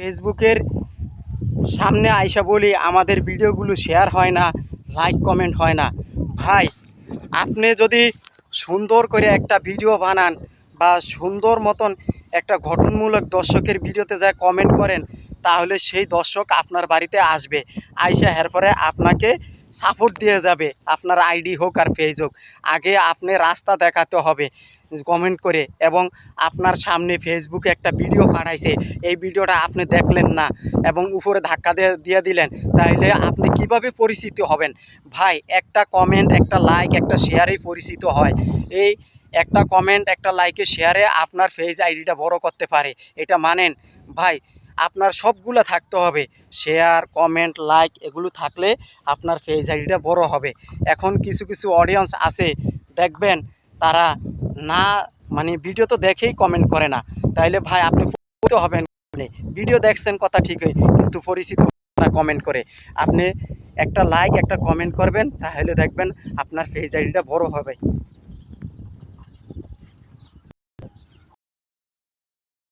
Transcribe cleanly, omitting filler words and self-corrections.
ফেসবুকের সামনে আইসা বলি আমাদের ভিডিওগুলো শেয়ার হয় না, লাইক কমেন্ট হয় না। ভাই, আপনি যদি সুন্দর করে একটা ভিডিও বানান বা সুন্দর মতন একটা গঠনমূলক দর্শকের ভিডিওতে যায় কমেন্ট করেন, তাহলে সেই দর্শক আপনার বাড়িতে আসবে, আইসা এরপরে আপনাকে সাপোর্ট দিয়ে যাবে। আপনার আইডি হোক আর পেজ হোক, আগে আপনি রাস্তা দেখাতে হবে কমেন্ট করে। এবং আপনার সামনে ফেসবুকে একটা ভিডিও পাঠাইছে, এই ভিডিওটা আপনি দেখলেন না এবং উপরে ধাক্কা দিয়ে দিলেন, তাহলে আপনি কিভাবে পরিচিত হবেন? ভাই, একটা কমেন্ট, একটা লাইক, একটা শেয়ারেই পরিচিত হয়। এই একটা কমেন্ট, একটা লাইকে, শেয়ারে আপনার পেজ আইডিটা বড় করতে পারে, এটা মানেন? ভাই, আপনার সবগুলো থাকতে হবে, শেয়ার, কমেন্ট, লাইক, এগুলো থাকলে আপনার পেজ আইডিটা বড় হবে। এখন কিছু কিছু অডিয়েন্স আছে, দেখবেন তারা না, মানে ভিডিও তো দেখেই কমেন্ট করে না। তাইলে ভাই আপনি পরিচিত হবেন? ভিডিও দেখছেন কথা ঠিকই, কিন্তু পরিচিত না কমেন্ট করে। আপনি একটা লাইক, একটা কমেন্ট করবেন, তাহলে দেখবেন আপনার পেজ আইডিটা বড় হবে।